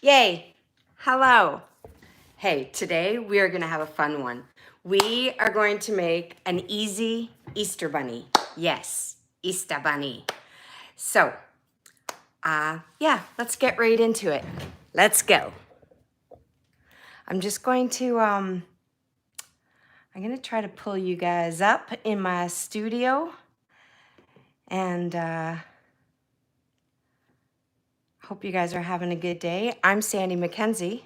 Yay! Hello! Hey, today we are going to have a fun one. We are going to make an easy Easter bunny. Yes, Easter bunny. So, yeah, let's get right into it. Let's go. I'm just going to, I'm going to try to pull you guys up in my studio and hope you guys are having a good day. I'm Sandy MacKenzie,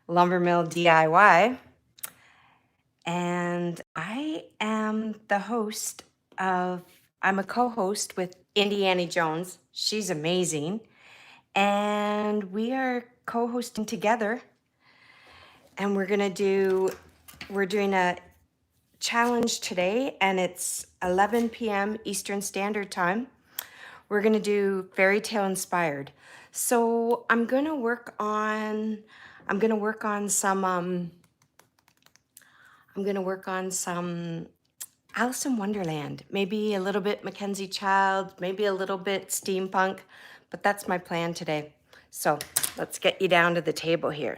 Lumbermill DIY. And I am the host I'm a co-host with Indiana Jones. She's amazing. And we are co-hosting together. And we're doing a challenge today, and it's 11 p.m. Eastern Standard Time. We're gonna do Fairytale Inspired. So I'm gonna work on some Alice in Wonderland, maybe a little bit MacKenzie Childs, maybe a little bit steampunk, but that's my plan today. So let's get you down to the table here.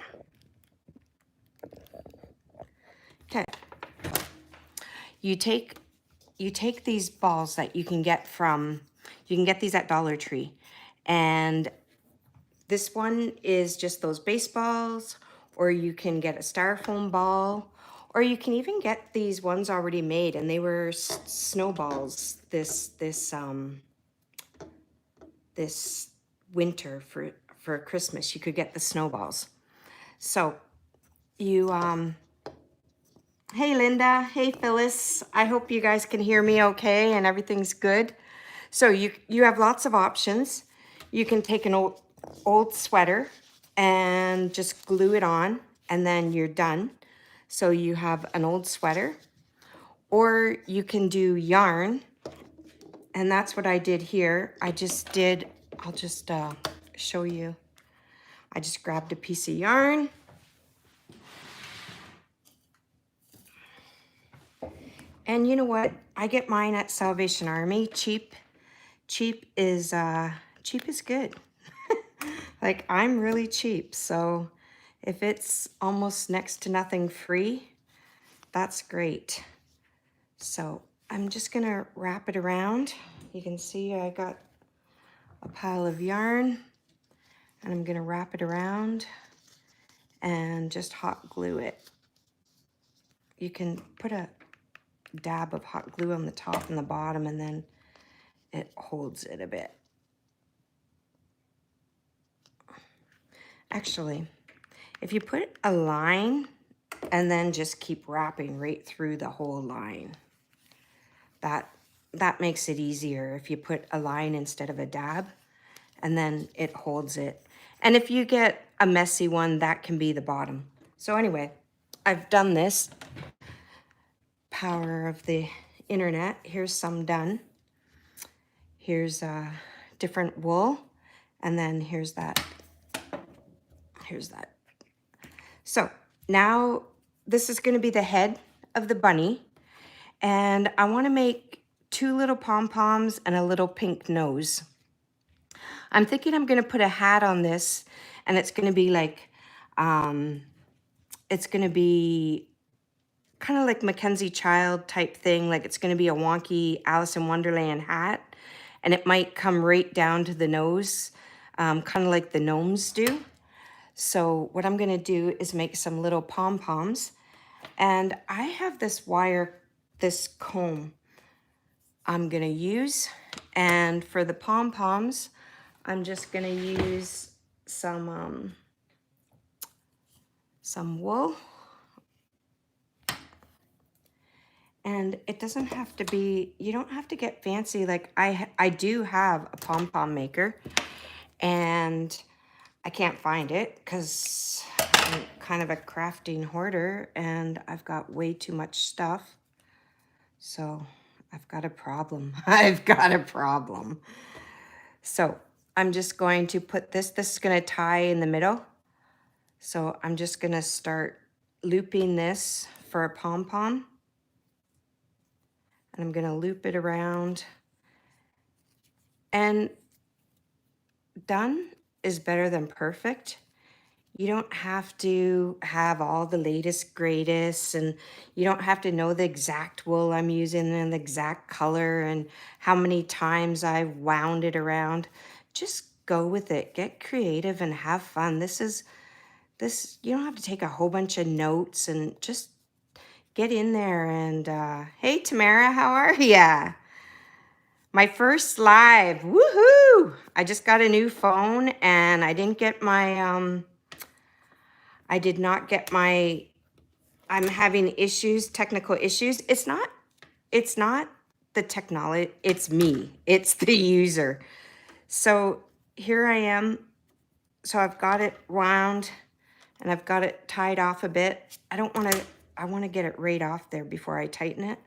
Okay. You take these balls that you can get these at Dollar Tree, and this one is just those baseballs, or you can get a styrofoam ball, or you can even get these ones already made, and they were snowballs this winter for Christmas. You could get the snowballs. So you hey Linda, hey Phyllis, I hope you guys can hear me okay and everything's good. So you have lots of options. You can take an old sweater and just glue it on, and then you're done. So you have an old sweater, or you can do yarn, and that's what I did here. I'll just show you. I just grabbed a piece of yarn, and you know what? I get mine at Salvation Army. Cheap is good. Like, I'm really cheap, so if it's almost next to nothing free, that's great. So I'm just gonna wrap it around. You can see I got a pile of yarn, and I'm gonna wrap it around and just hot glue it. You can put a dab of hot glue on the top and the bottom, and then it holds it a bit. Actually, if you put a line and then just keep wrapping right through the whole line, that makes it easier if you put a line instead of a dab, and then it holds it. And if you get a messy one, that can be the bottom. So anyway, I've done this. Power of the internet. Here's some done. Here's a different wool, and then here's that. So now this is going to be the head of the bunny, and I want to make 2 little pom-poms and a little pink nose. I'm thinking I'm going to put a hat on this, and it's going to be like, it's going to be kind of like MacKenzie Child type thing. Like, it's going to be a wonky Alice in Wonderland hat, and it might come right down to the nose, kind of like the gnomes do. So what I'm going to do is make some little pom-poms, and I have this wire, this comb I'm going to use, and for the pom-poms, I'm just going to use some wool. And it doesn't have to be, you don't have to get fancy. Like, I do have a pom-pom maker, and I can't find it because I'm kind of a crafting hoarder and I've got way too much stuff. So I've got a problem. I've got a problem. So I'm just going to put this is going to tie in the middle. So I'm just going to start looping this for a pom-pom. And I'm going to loop it around. And done is better than perfect. You don't have to have all the latest, greatest, and you don't have to know the exact wool I'm using and the exact color and how many times I've wound it around. Just go with it. Get creative and have fun. This, you don't have to take a whole bunch of notes and just get in there. And hey, Tamara, how are ya? My first live, woohoo! I just got a new phone and I didn't get my, I did not get my, I'm having issues, technical issues. It's not the technology, it's me, it's the user. So here I am. So I've got it wound and I've got it tied off a bit. I want to get it right off there before I tighten it.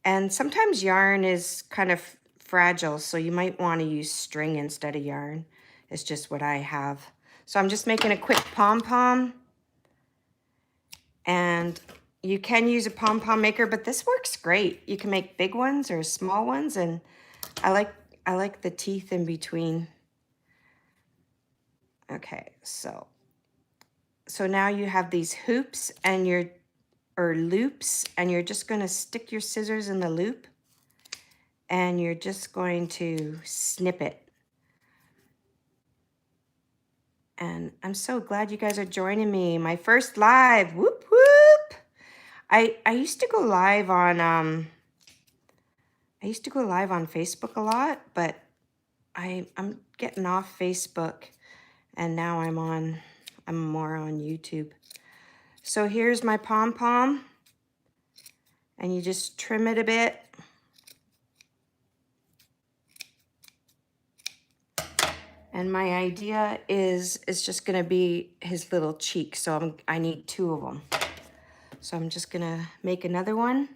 And sometimes yarn is kind of fragile, so you might want to use string instead of yarn. It's just what I have. So I'm just making a quick pom-pom. And you can use a pom-pom maker, but this works great. You can make big ones or small ones, and I like the teeth in between. Okay, so now you have these hoops and or loops, and you're just going to stick your scissors in the loop and you're just going to snip it. And I'm so glad you guys are joining me. My first live, whoop whoop. I used to go live on Facebook a lot, but I'm getting off Facebook and now I'm more on YouTube. So here's my pom-pom and you just trim it a bit. And my idea is just gonna be his little cheek. So I need 2 of them. So I'm just gonna make another one.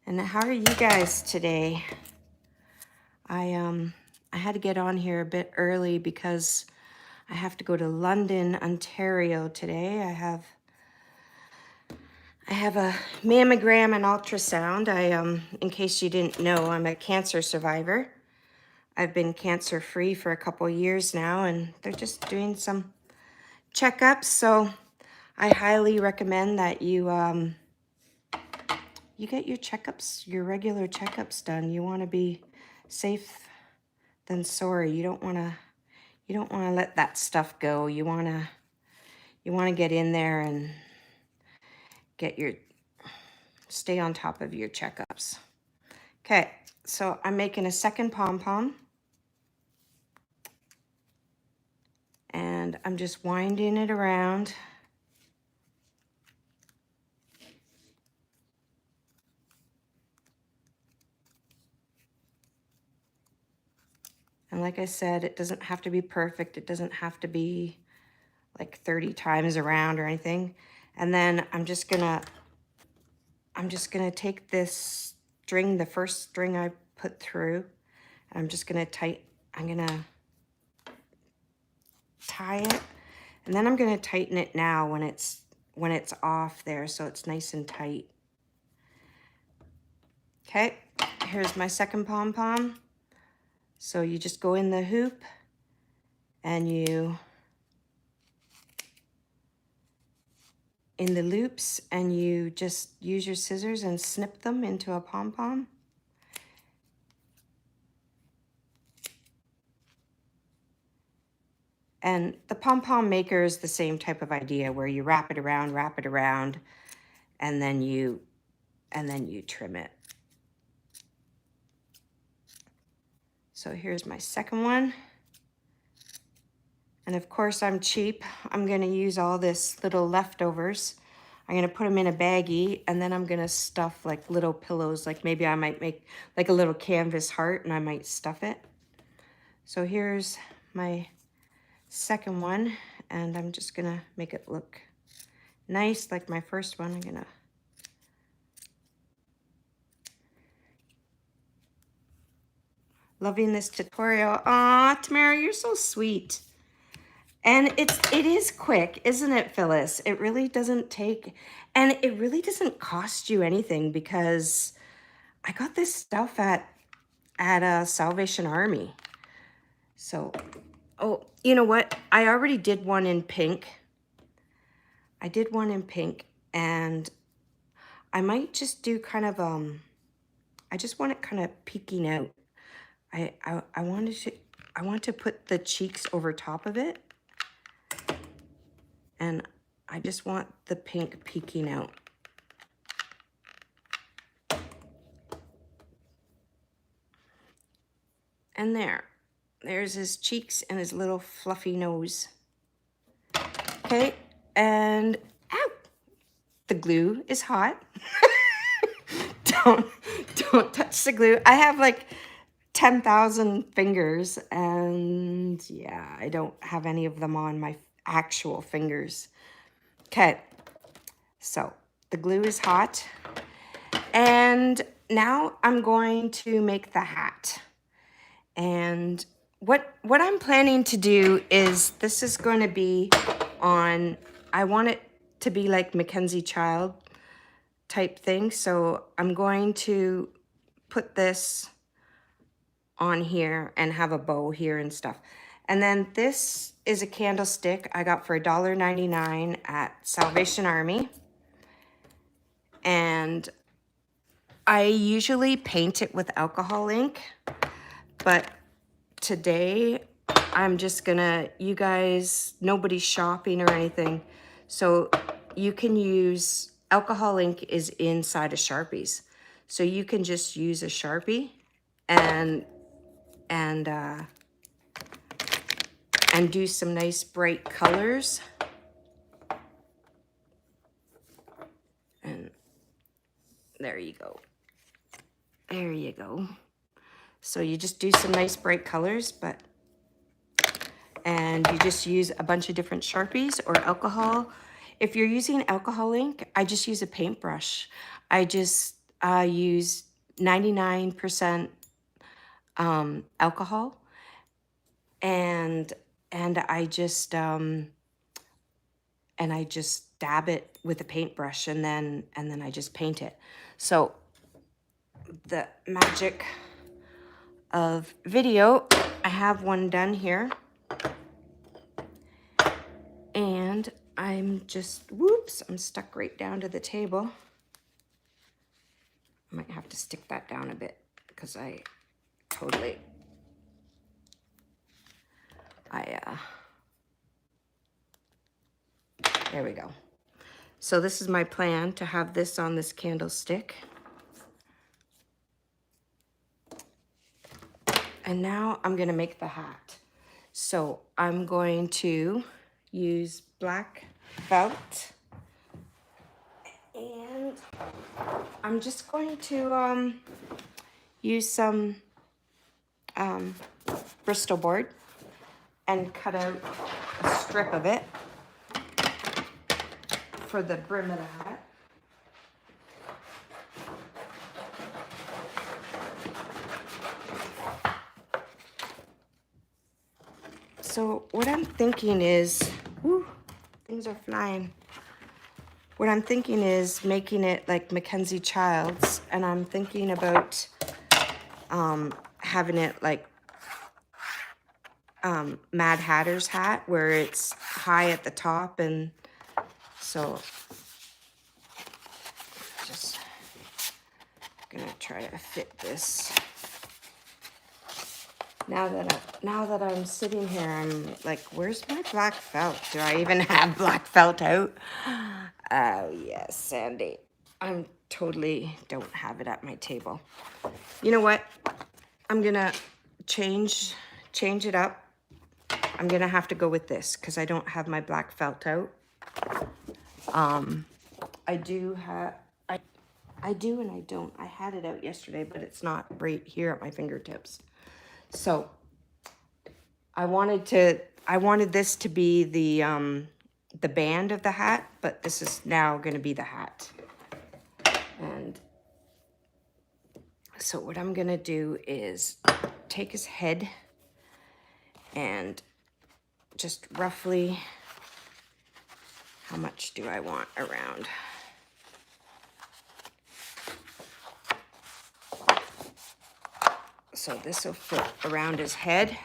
And how are you guys today? I had to get on here a bit early because I have to go to London, Ontario today. I have a mammogram and ultrasound. In case you didn't know, I'm a cancer survivor. I've been cancer-free for a couple years now, and they're just doing some checkups. So I highly recommend that you get your checkups, your regular checkups done. You want to be safe than sorry. You don't want to let that stuff go. You want to get in there and stay on top of your checkups. Okay, so I'm making a second pom-pom. And I'm just winding it around. And like I said, it doesn't have to be perfect. It doesn't have to be like 30 times around or anything. And then I'm just gonna take this string, the first string I put through, and I'm gonna tie it, and then I'm gonna tighten it now when it's off there, so it's nice and tight. Okay, here's my second pom-pom. So you just go in the hoop and you in the loops and you just use your scissors and snip them into a pom-pom. And the pom-pom maker is the same type of idea where you wrap it around, and then you trim it. So here's my second one. And of course I'm cheap. I'm gonna use all this little leftovers. I'm gonna put them in a baggie and then I'm gonna stuff like little pillows. Like maybe I might make like a little canvas heart and I might stuff it. So here's my second one and I'm just gonna make it look nice like my first one. I'm gonna loving this tutorial. Aw, Tamara, you're so sweet. And it is quick, isn't it, Phyllis? It really doesn't take, and it really doesn't cost you anything because I got this stuff at Salvation Army. So Oh, you know what? I already did one in pink. I did one in pink, and I might just do kind of, I just want it kind of peeking out. I want to put the cheeks over top of it, and I just want the pink peeking out. And there's his cheeks and his little fluffy nose. Okay, and ow, the glue is hot. don't touch the glue. I have like 10,000 fingers, and yeah, I don't have any of them on my actual fingers. Okay, so the glue is hot, and now I'm going to make the hat. And what I'm planning to do is, this is going to be on, I want it to be like MacKenzie Child type thing. So I'm going to put this on here and have a bow here and stuff. And then this is a candlestick I got for $1.99 at Salvation Army. And I usually paint it with alcohol ink, but today I'm just gonna, you guys, nobody's shopping or anything, so you can use, alcohol ink is inside of Sharpies, so you can just use a Sharpie and do some nice bright colors. And there you go. There you go. So you just do some nice bright colors, and you just use a bunch of different Sharpies or alcohol. If you're using alcohol ink, I just use a paintbrush. I just use 99% alcohol, and I just dab it with a paintbrush, and then I just paint it. So the magic of video, I have one done here, and I'm just, whoops, I'm stuck right down to the table. I might have to stick that down a bit because I totally, there we go. So this is my plan, to have this on this candlestick. And now I'm gonna make the hat. So I'm going to use black felt, and I'm just going to use some Bristol board and cut out a strip of it for the brim of the hat. So what I'm thinking is, whoo, things are flying. What I'm thinking is making it like MacKenzie Childs, and I'm thinking about having it like Mad Hatter's hat, where it's high at the top, and so just gonna try to fit this. Now that I'm sitting here, I'm like, where's my black felt? Do I even have black felt out? Oh yes, Sandy. I'm totally don't have it at my table. You know what? I'm gonna change it up. I'm gonna have to go with this because I don't have my black felt out. I do have, I do and I don't. I had it out yesterday, but it's not right here at my fingertips. So I wanted this to be the band of the hat, but this is now going to be the hat. And so what I'm going to do is take his head and just roughly, how much do I want around? So this will fit around his head.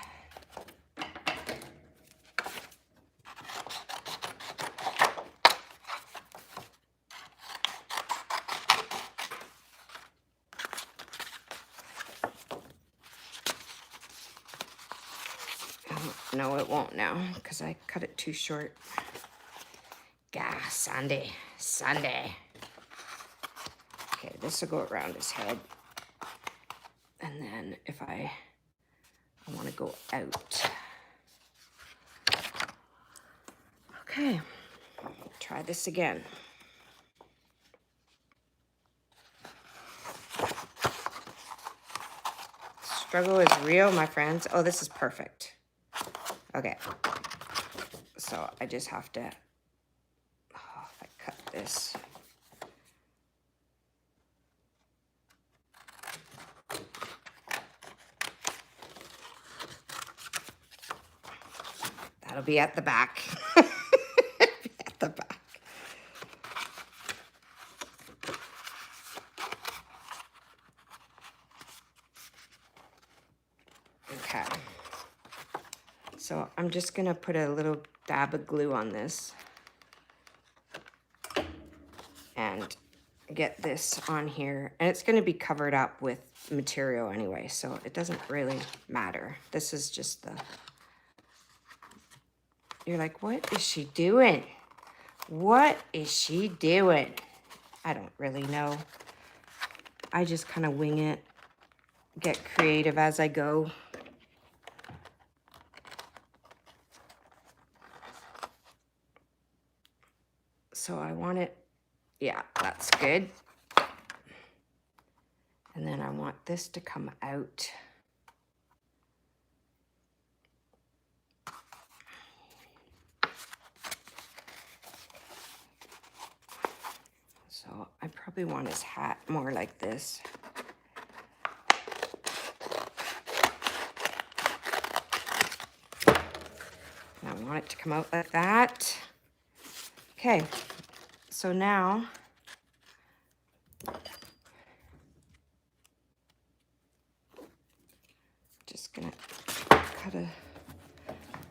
No, it won't now because I cut it too short. Gah, Sunday. Okay, this will go around his head. And then if I want to go out. Okay, try this again. Struggle is real, my friends. Oh, this is perfect. Okay, so I just have to, oh, if I cut this. That'll be at the back. At the back. Okay. So I'm just gonna put a little dab of glue on this and get this on here. And it's gonna be covered up with material anyway, so it doesn't really matter. This is just the, you're like, what is she doing? What is she doing? I don't really know. I just kind of wing it, get creative as I go. So I want it, yeah, that's good. And then I want this to come out. So I probably want his hat more like this. And I want it to come out like that. Okay, so now just gonna cut a,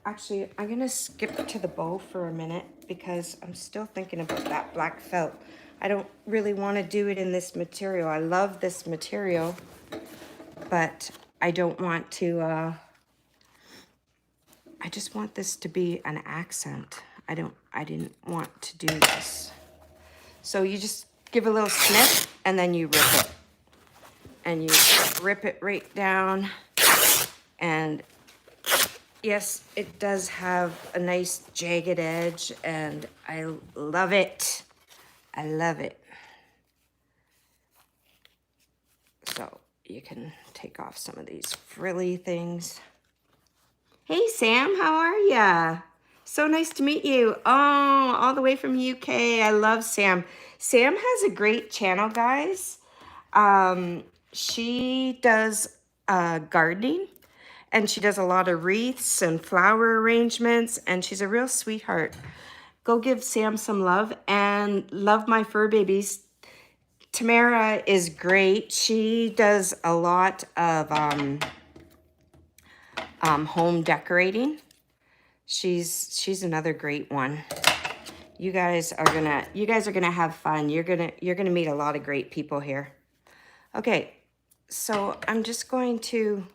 actually I'm gonna skip to the bow for a minute because I'm still thinking about that black felt. I don't really want to do it in this material. I love this material, but I don't want to, I just want this to be an accent. I didn't want to do this. So you just give a little snip and then you rip it. And you rip it right down. And yes, it does have a nice jagged edge and I love it. I love it. So you can take off some of these frilly things. Hey Sam, how are ya? So nice to meet you. Oh, all the way from UK. I love Sam. Sam has a great channel, guys. She does gardening, and she does a lot of wreaths and flower arrangements, and she's a real sweetheart. Go give Sam some love, and love my fur babies. Tamara is great. She does a lot of home decorating. She's another great one. You guys are gonna have fun. You're gonna meet a lot of great people here. Okay, so I'm just going to,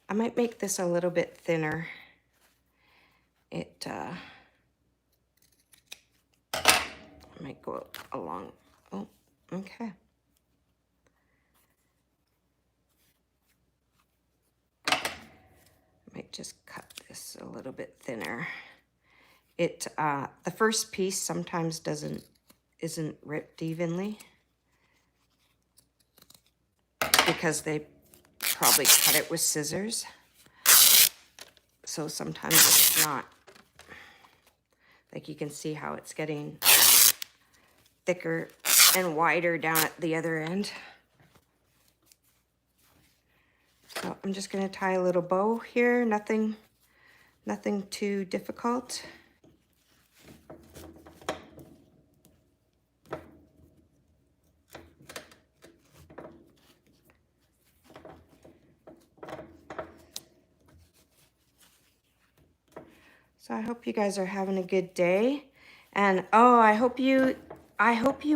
I might make this a little bit thinner. It might go along. Oh, okay. Might just cut this a little bit thinner. It the first piece sometimes isn't ripped evenly because they probably cut it with scissors. So sometimes it's not. Like you can see how it's getting thicker and wider down at the other end. So I'm just going to tie a little bow here, nothing too difficult. So I hope you guys are having a good day. And oh, I hope you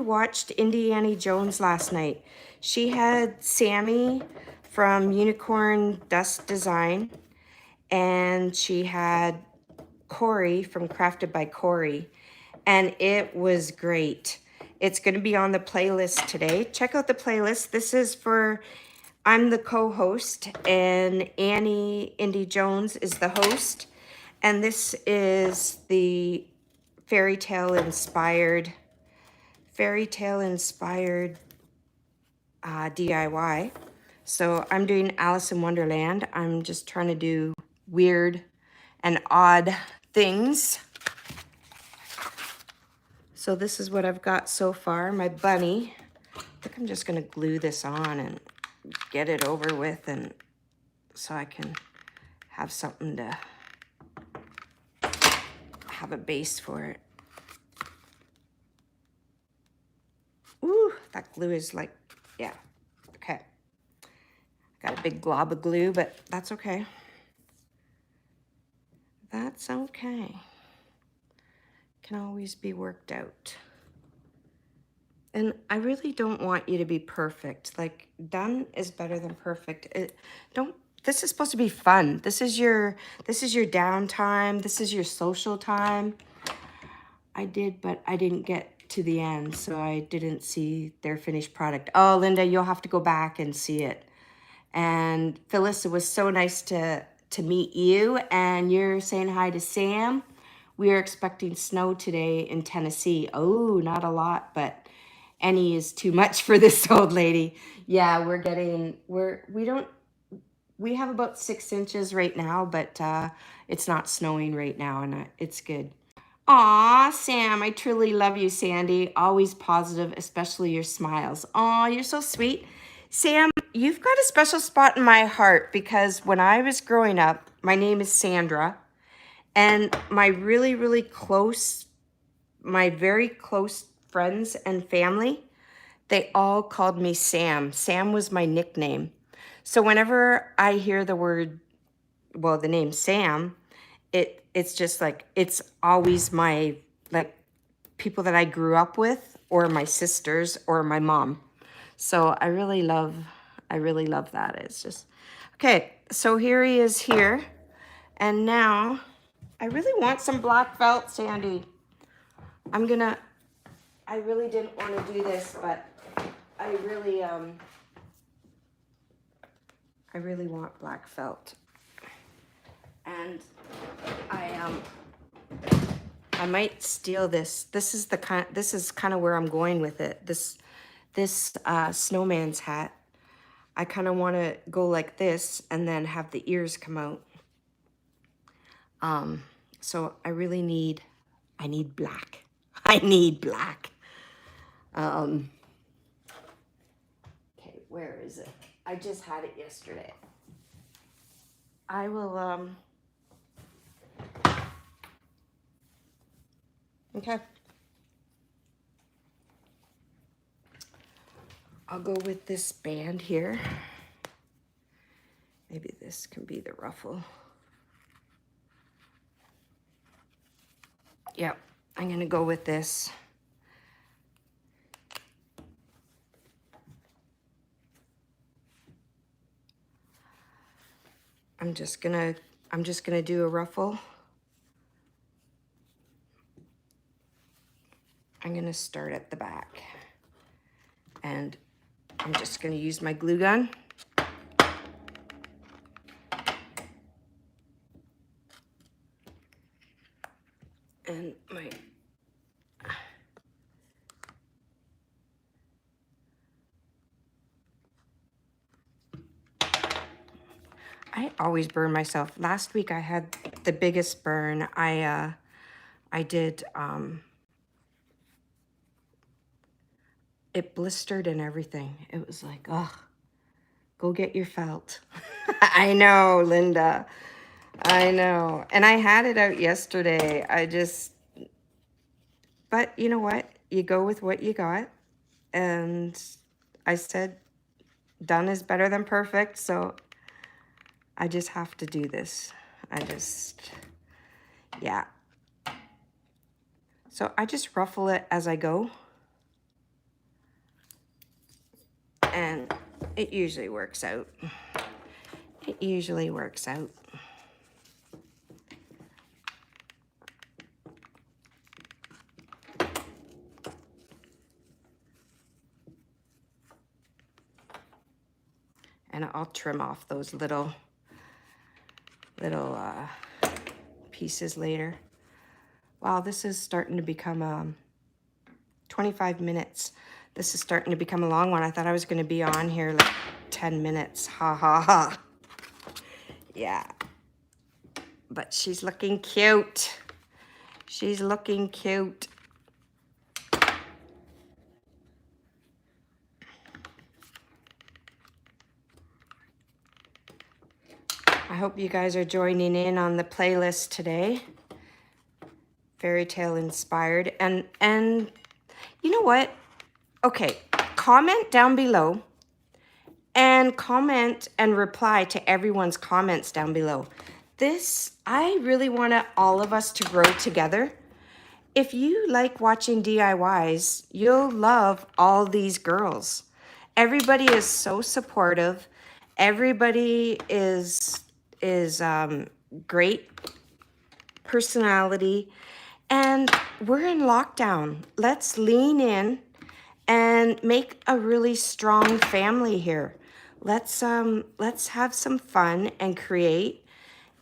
watched Indiana Jones last night. She had Sammy from Unicorn Dust Design, and she had Corey from Crafted by Corey, and it was great. It's going to be on the playlist today. Check out the playlist. This is for, I'm the co-host, and Annie Indy Jones is the host, and this is the Fairytale Inspired DIY. So I'm doing Alice in Wonderland. I'm just trying to do weird and odd things. So this is what I've got so far. My bunny. I think I'm just gonna glue this on and get it over with, and so I can have something to have a base for it. Ooh, that glue is like, yeah, okay. Got a big glob of glue, but that's okay. That's okay. Can always be worked out. And I really don't want you to be perfect. Like, done is better than perfect. This is supposed to be fun. This is your downtime. This is your social time. I did, but I didn't get to the end, so I didn't see their finished product. Oh, Linda, you'll have to go back and see it. And Phyllis, it was so nice to meet you, and you're saying hi to Sam. We are expecting snow today in Tennessee. Oh, not a lot, but any is too much for this old lady. Yeah, we have about 6 inches right now, but it's not snowing right now, and it's good. Aw, Sam, I truly love you, Sandy. Always positive, especially your smiles. Aw, you're so sweet. Sam, you've got a special spot in my heart because when I was growing up, my name is Sandra, and my very close friends and family, they all called me Sam. Sam was my nickname. So whenever I hear the name Sam, it's just like, it's always my, like, people that I grew up with, or my sisters, or my mom. So I really love that. It's just, okay, so here he is here. And now, I really want some black felt, Sandy. I really didn't want to do this, but I really want black felt. And I might steal this. This is kind of where I'm going with it. This snowman's hat. I kind of want to go like this and then have the ears come out. So I need black. I need black. Okay, where is it? I just had it yesterday. I will, okay. I'll go with this band here. Maybe this can be the ruffle. Yep, I'm gonna go with this. I'm just gonna do a ruffle. I'm gonna start at the back. And I'm just gonna use my glue gun. And I always burn myself. Last week I had the biggest burn. I did, it blistered and everything. It was like, oh, go get your felt. I know, Linda. I know. And I had it out yesterday. But you know what? You go with what you got. And I said, done is better than perfect. So I just have to do this. Yeah. So I just ruffle it as I go. And it usually works out. It usually works out. And I'll trim off those little pieces later. Wow, this is starting to become 25 minutes. This is starting to become a long one. I thought I was going to be on here like 10 minutes. Ha ha ha. Yeah. But she's looking cute. She's looking cute. I hope you guys are joining in on the playlist today. Fairytale Inspired. And you know what? Okay, comment down below and comment and reply to everyone's comments down below. I really want all of us to grow together. If you like watching DIYs, you'll love all these girls. Everybody is so supportive. Everybody is great personality. And we're in lockdown. Let's lean in and make a really strong family here. Let's have some fun and create.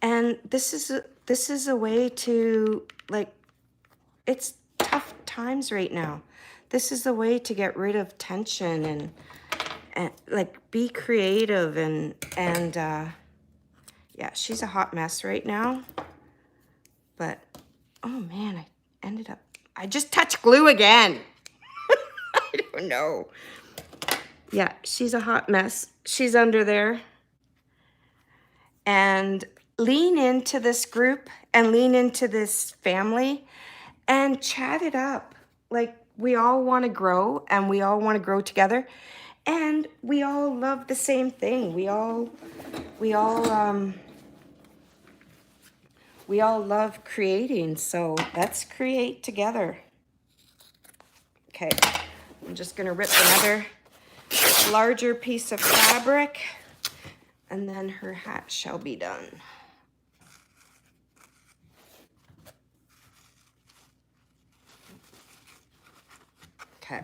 And this is a way to, like, it's tough times right now. This is a way to get rid of tension and like be creative and yeah, she's a hot mess right now. But oh man, I just touched glue again. I don't know. Yeah, she's a hot mess. She's under there. And lean into this group and lean into this family and chat it up. Like, we all want to grow and we all want to grow together. And we all love the same thing. We all love creating. So let's create together. Okay, I'm just gonna rip another larger piece of fabric and then her hat shall be done. Okay.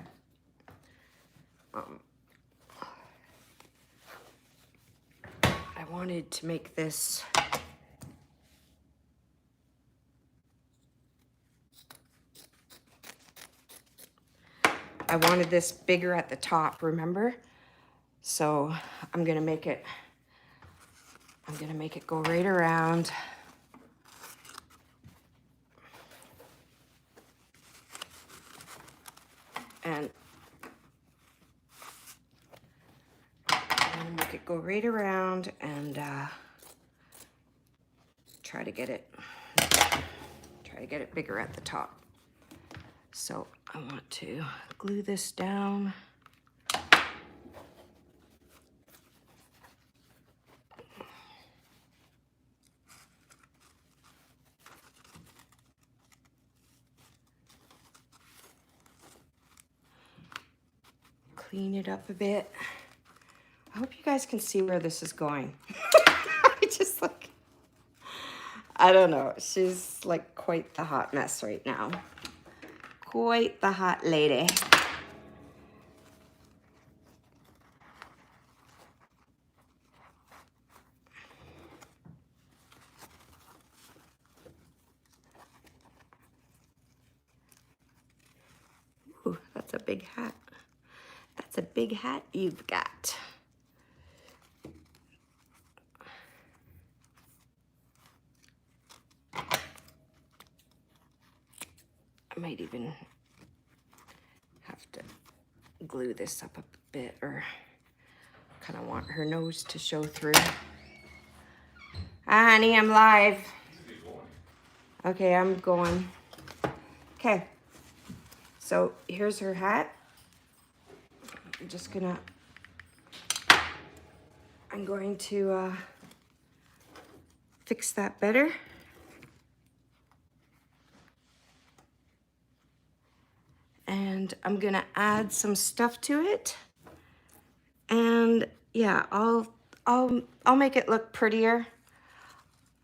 I wanted to make this bigger at the top, remember? So I'm gonna make it go right around. And I'm gonna make it go right around and try to get it bigger at the top. So I want to glue this down. Clean it up a bit. I hope you guys can see where this is going. I don't know. She's like quite the hot mess right now. Quite the hot lady. Ooh, that's a big hat. That's a big hat you've got. I might even have to glue this up a bit, or kind of want her nose to show through. Ah, honey, I'm live. Okay, I'm going. Okay, so here's her hat. I'm going to fix that better. And I'm gonna add some stuff to it. And yeah, I'll make it look prettier.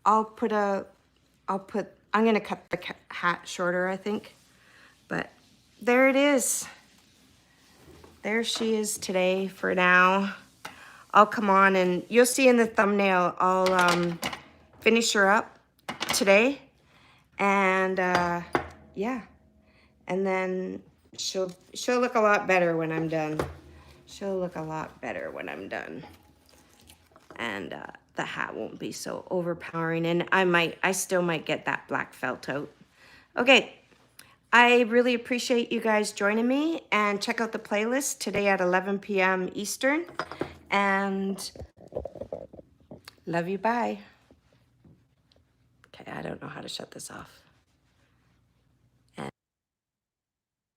I'm gonna cut the hat shorter, I think. But there it is. There she is today for now. I'll come on and you'll see in the thumbnail, I'll finish her up today. And yeah, and then she'll look a lot better when I'm done. She'll look a lot better when I'm done. And the hat won't be so overpowering. And I still might get that black felt out. Okay, I really appreciate you guys joining me, and check out the playlist today at 11 p.m. Eastern. And love you, bye. Okay, I don't know how to shut this off.